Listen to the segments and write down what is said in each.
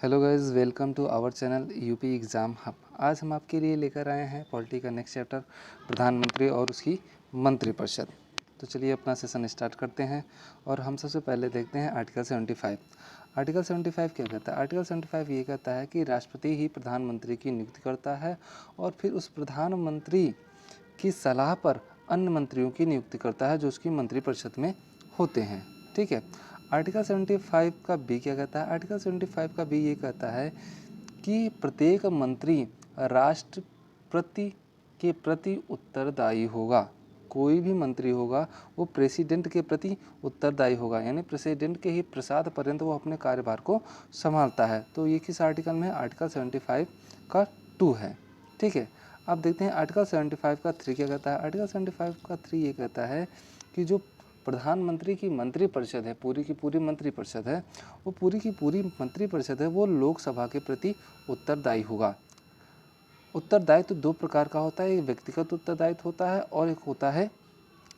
Hello guys, welcome to our channel UP exam hub. आज हम आपके लिए लेकर आए हैं पॉलिटी का नेक्स्ट चैप्टर, प्रधानमंत्री और उसकी मंत्रिपरिषद। तो चलिए अपना सेशन स्टार्ट करते हैं और हम सबसे पहले देखते हैं आर्टिकल 75। आर्टिकल 75 क्या कहता है? आर्टिकल 75 ये कहता है कि राष्ट्रपति ही प्रधानमंत्री की नियुक्ति करता है और फिर उस प्रधानमंत्री की सलाह पर अन्य मंत्रियों की नियुक्ति करता है जो उसकी मंत्रिपरिषद में होते हैं। ठीक है। आर्टिकल 75 का बी क्या कहता है? आर्टिकल 75 का बी ये कहता है कि प्रत्येक मंत्री राष्ट्रपति के प्रति उत्तरदायी होगा। कोई भी मंत्री होगा वो प्रेसिडेंट के प्रति उत्तरदायी होगा, यानी प्रेसिडेंट के ही प्रसाद पर्यंत वो अपने कार्यभार को संभालता है। तो ये किस आर्टिकल में है? आर्टिकल 75 का 2 है। ठीक है। अब देखते हैं आर्टिकल 75 का 3 क्या कहता है। आर्टिकल 75 का 3 ये कहता है कि जो प्रधानमंत्री की मंत्रिपरिषद है, पूरी की पूरी मंत्रिपरिषद है, वो पूरी की पूरी मंत्रिपरिषद है वो लोकसभा के प्रति उत्तरदायी होगा। उत्तरदायित्व दो प्रकार का होता है, एक व्यक्तिगत उत्तरदायित्व होता है और एक होता है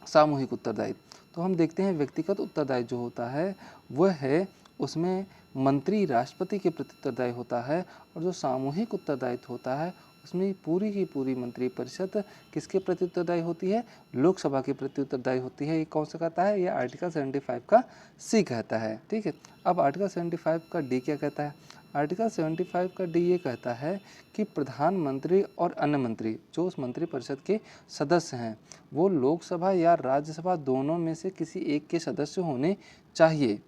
सामूहिक उत्तरदायित्व। तो हम देखते हैं व्यक्तिगत उत्तरदायित्व जो होता है वह है उसमें मंत्री राष्ट्रपति के प्रति उत्तरदायी होता है, और जो सामूहिक उत्तरदायित्व होता है उसमें पूरी की पूरी मंत्रिपरिषद किसके प्रति उत्तरदायी होती है? लोकसभा के प्रति उत्तरदायी होती है। ये कौन सा कहता है? ये आर्टिकल 75 का सी कहता है। ठीक है। अब आर्टिकल 75 का डी क्या कहता है? आर्टिकल 75 का डी ये कहता है कि प्रधानमंत्री और अन्य मंत्री जो उस मंत्रिपरिषद के सदस्य हैं वो लोकसभा या राज्यसभा दोनों में से किसी एक के सदस्य होने चाहिए।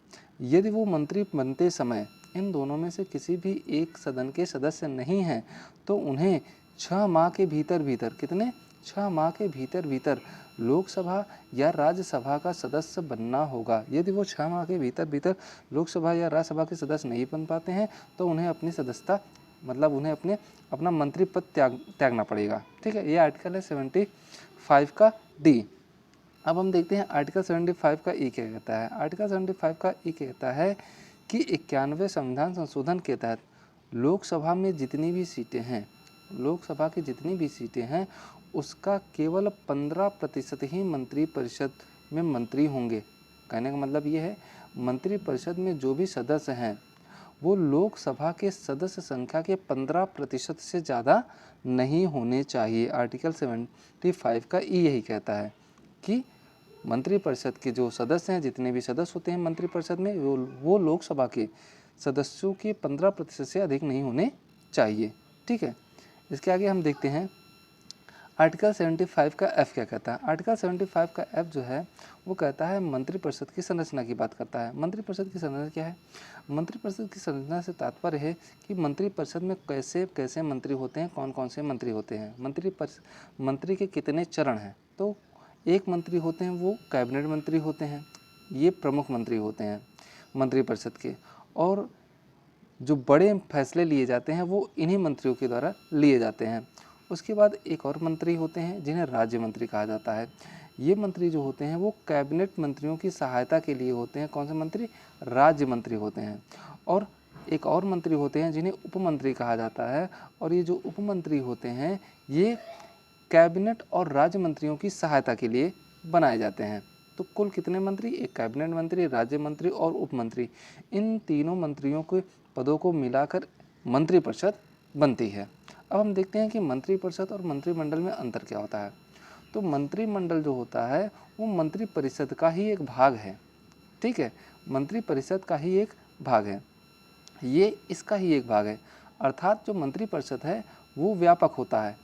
यदि वो मंत्री बनते समय इन दोनों में से किसी भी एक सदन के सदस्य नहीं हैं तो उन्हें 6 माह के भीतर कितने? 6 माह के भीतर लोकसभा या राज्यसभा का सदस्य बनना होगा। यदि वो 6 माह के भीतर लोकसभा या राज्यसभा के सदस्य नहीं बन पाते हैं तो उन्हें अपनी सदस्यता उन्हें अपना मंत्री पद त्यागना पड़ेगा। ठीक है। ये आर्टिकल है 75 का डी। अब हम देखते हैं आर्टिकल 75 का ई क्या कहता है। आर्टिकल 75 का ई कहता है कि 91वें संविधान संशोधन के तहत लोकसभा में जितनी भी सीटें हैं, लोकसभा की जितनी भी सीटें हैं उसका केवल 15% ही मंत्रिपरिषद में मंत्री होंगे। कहने का मतलब ये है मंत्रिपरिषद में जो भी सदस्य हैं वो लोकसभा के सदस्य संख्या के 15% से ज़्यादा नहीं होने चाहिए। आर्टिकल 75 का ई यही कहता है कि मंत्रिपरिषद के जो सदस्य हैं, जितने भी सदस्य होते हैं मंत्रिपरिषद में, वो लोकसभा के सदस्यों के 15% से अधिक नहीं होने चाहिए। ठीक है। इसके आगे हम देखते हैं आर्टिकल 75 का एफ क्या कहता है। आर्टिकल 75 का एफ जो है वो कहता है मंत्रिपरिषद की संरचना की बात करता है। मंत्रिपरिषद की संरचना क्या है? मंत्रिपरिषद की संरचना से तात्पर्य है कि मंत्रिपरिषद में कैसे कैसे मंत्री होते हैं, कौन कौन से मंत्री होते हैं, मंत्री के कितने चरण हैं। तो एक मंत्री होते हैं वो कैबिनेट मंत्री होते हैं, ये प्रमुख मंत्री होते हैं मंत्रिपरिषद के, और जो बड़े फैसले लिए जाते हैं वो इन्हीं मंत्रियों के द्वारा लिए जाते हैं। उसके बाद एक और मंत्री होते हैं जिन्हें राज्य मंत्री कहा जाता है। ये मंत्री जो होते हैं वो कैबिनेट मंत्रियों की सहायता के लिए होते हैं। कौन से मंत्री? राज्य मंत्री होते हैं। और एक और मंत्री होते हैं जिन्हें उपमंत्री कहा जाता है, और ये जो उपमंत्री होते हैं ये कैबिनेट और राज्य मंत्रियों की सहायता के लिए बनाए जाते हैं। तो कुल कितने मंत्री? एक कैबिनेट मंत्री, राज्य मंत्री और उपमंत्री, इन तीनों मंत्रियों के पदों को मिलाकर मंत्रिपरिषद बनती है। अब हम देखते हैं कि मंत्रिपरिषद और मंत्रिमंडल में अंतर क्या होता है। तो मंत्रिमंडल जो होता है वो मंत्रिपरिषद का ही एक भाग है। ठीक है। मंत्रिपरिषद का ही एक भाग है, ये इसका ही एक भाग है। अर्थात जो मंत्रिपरिषद है वो व्यापक होता है।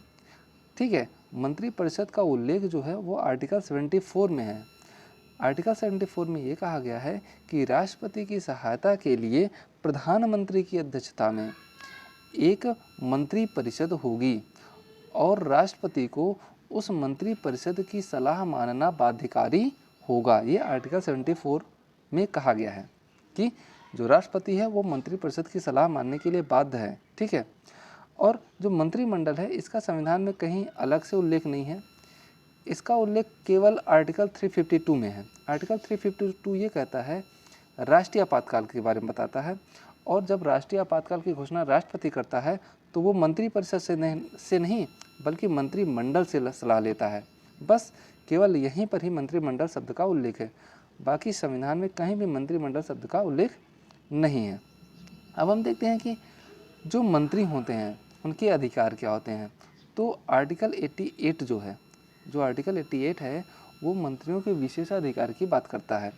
ठीक है। मंत्रिपरिषद का उल्लेख जो है वो आर्टिकल 74 में है। आर्टिकल 74 में ये कहा गया है कि राष्ट्रपति की सहायता के लिए प्रधानमंत्री की अध्यक्षता में एक मंत्रिपरिषद होगी और राष्ट्रपति को उस मंत्रिपरिषद की सलाह मानना बाध्यकारी होगा। ये आर्टिकल 74 में कहा गया है कि जो राष्ट्रपति है वो मंत्रिपरिषद की सलाह मानने के लिए बाध्य है। ठीक है। और जो मंत्रिमंडल है इसका संविधान में कहीं अलग से उल्लेख नहीं है, इसका उल्लेख केवल आर्टिकल 352 में है। आर्टिकल 352 ये कहता है, राष्ट्रीय आपातकाल के बारे में बताता है, और जब राष्ट्रीय आपातकाल की घोषणा राष्ट्रपति करता है तो वो मंत्रिपरिषद से नहीं बल्कि मंत्रिमंडल से सलाह लेता है। बस केवल यहीं पर ही मंत्रिमंडल शब्द का उल्लेख है, बाकी संविधान में कहीं भी मंत्रिमंडल शब्द का उल्लेख नहीं है। अब हम देखते हैं कि जो मंत्री होते हैं उनके अधिकार क्या होते हैं। तो आर्टिकल 88 जो आर्टिकल 88 है वो मंत्रियों के विशेषाधिकार की बात करता है।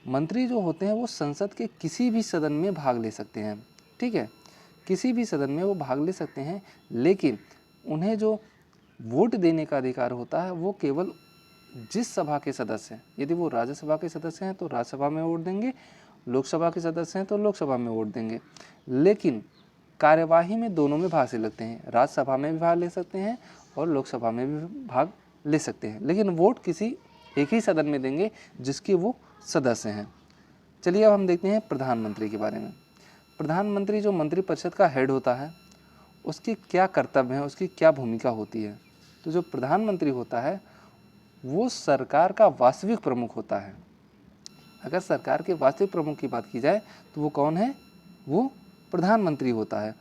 मंत्री जो होते हैं वो संसद के किसी भी सदन में भाग ले सकते हैं, ठीक है, किसी भी सदन में वो भाग ले सकते हैं, लेकिन उन्हें जो वोट देने का अधिकार होता है वो केवल जिस सभा के सदस्य हैं, यदि वो राज्यसभा के सदस्य हैं तो राज्यसभा में वोट देंगे, लोकसभा के सदस्य हैं तो लोकसभा में वोट देंगे। लेकिन कार्यवाही में दोनों में भाग ले सकते हैं, राज्यसभा में भी भाग ले सकते हैं और लोकसभा में भी भाग ले सकते हैं, लेकिन वोट किसी एक ही सदन में देंगे जिसके वो सदस्य हैं। चलिए अब हम देखते हैं प्रधानमंत्री के बारे में। प्रधानमंत्री जो मंत्रिपरिषद का हेड होता है उसके क्या कर्तव्य हैं, उसकी क्या भूमिका होती है। तो जो प्रधानमंत्री होता है वो सरकार का वास्तविक प्रमुख होता है। अगर सरकार के वास्तविक प्रमुख की बात की जाए तो वो कौन है, वो प्रधानमंत्री होता है।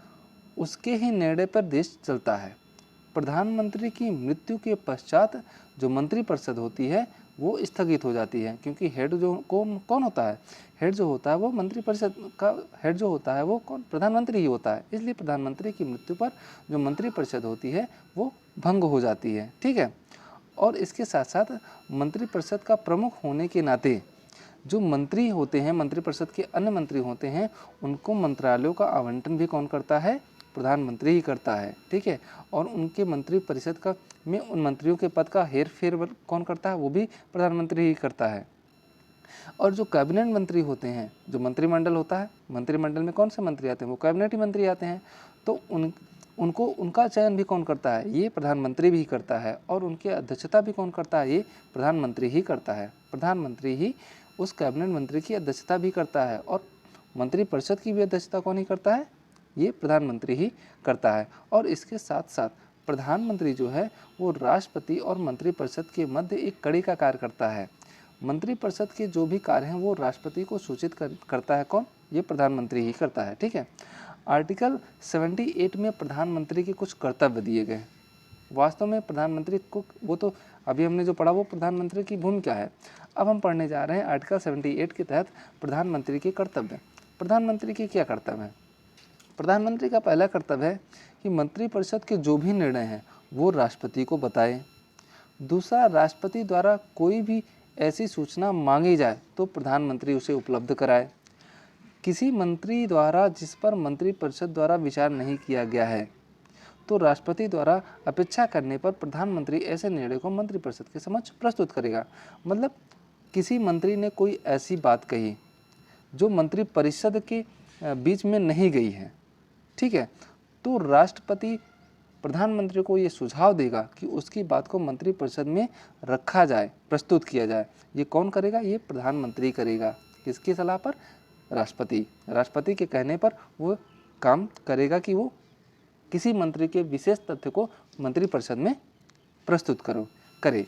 उसके ही निर्णय पर देश चलता है। प्रधानमंत्री की मृत्यु के पश्चात जो मंत्रिपरिषद होती है वो स्थगित हो जाती है, क्योंकि हेड जो कौन होता है, हेड जो होता है वो मंत्रिपरिषद का हेड जो होता है वो कौन, प्रधानमंत्री ही होता है। इसलिए प्रधानमंत्री की मृत्यु पर जो मंत्रिपरिषद होती है वो भंग हो जाती है, ठीक है। और इसके साथ साथ मंत्रिपरिषद का प्रमुख होने के नाते जो मंत्री होते हैं, मंत्रिपरिषद के अन्य मंत्री होते हैं, उनको मंत्रालयों का आवंटन भी कौन करता है, प्रधानमंत्री ही करता है, ठीक है। और उनके मंत्रिपरिषद का में उन मंत्रियों के पद का हेर फेर कौन करता है, वो भी प्रधानमंत्री ही करता है। और जो कैबिनेट मंत्री होते हैं, जो मंत्रिमंडल होता है, मंत्रिमंडल में कौन से मंत्री आते हैं, वो कैबिनेट ही मंत्री आते हैं। तो उनका चयन भी कौन करता है, ये प्रधानमंत्री भी करता है। और उनकी अध्यक्षता भी कौन करता है, ये प्रधानमंत्री ही करता है। प्रधानमंत्री ही उस कैबिनेट मंत्री की अध्यक्षता भी करता है और मंत्रिपरिषद की भी अध्यक्षता कौन ही करता है, ये प्रधानमंत्री ही करता है। और इसके साथ साथ प्रधानमंत्री जो है वो राष्ट्रपति और मंत्रिपरिषद के मध्य एक कड़ी का कार्य करता है। मंत्रिपरिषद के जो भी कार्य हैं वो राष्ट्रपति को सूचित करता है, कौन, ये प्रधानमंत्री ही करता है, ठीक है। आर्टिकल 78 में प्रधानमंत्री के कुछ कर्तव्य दिए गए। वास्तव में प्रधानमंत्री को, वो तो अभी हमने जो पढ़ा वो प्रधानमंत्री की भूमिका है। अब हम पढ़ने जा रहे हैं आर्टिकल 78 के तहत प्रधानमंत्री के कर्तव्य। प्रधानमंत्री के क्या कर्तव्य हैं। प्रधानमंत्री का पहला कर्तव्य है कि मंत्रिपरिषद के जो भी निर्णय हैं वो राष्ट्रपति को बताएं। दूसरा, राष्ट्रपति द्वारा कोई भी ऐसी सूचना मांगी जाए तो प्रधानमंत्री उसे उपलब्ध कराए। किसी मंत्री द्वारा जिस पर मंत्रिपरिषद द्वारा विचार नहीं किया गया है तो राष्ट्रपति द्वारा अपेक्षा करने पर प्रधानमंत्री ऐसे निर्णय को मंत्रिपरिषद के समक्ष प्रस्तुत करेगा। मतलब किसी मंत्री ने कोई ऐसी बात कही जो मंत्रिपरिषद के बीच में नहीं गई है, ठीक है, तो राष्ट्रपति प्रधानमंत्री को ये सुझाव देगा कि उसकी बात को मंत्रिपरिषद में रखा जाए, प्रस्तुत किया जाए। ये कौन करेगा, ये प्रधानमंत्री करेगा। किसकी सलाह पर, राष्ट्रपति के कहने पर वो काम करेगा कि वो किसी मंत्री के विशेष तथ्य को मंत्रिपरिषद में प्रस्तुत करे।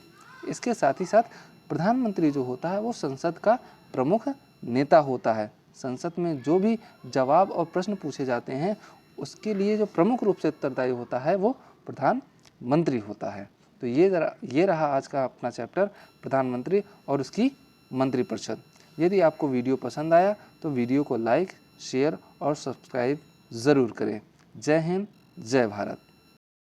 इसके साथ ही साथ प्रधानमंत्री जो होता है वो संसद का प्रमुख नेता होता है। संसद में जो भी जवाब और प्रश्न पूछे जाते हैं उसके लिए जो प्रमुख रूप से उत्तरदायी होता है वो प्रधानमंत्री होता है। तो ये रहा आज का अपना चैप्टर, प्रधानमंत्री और उसकी मंत्रिपरिषद। यदि आपको वीडियो पसंद आया तो वीडियो को लाइक, शेयर और सब्सक्राइब ज़रूर करें। जय हिंद, जय भारत।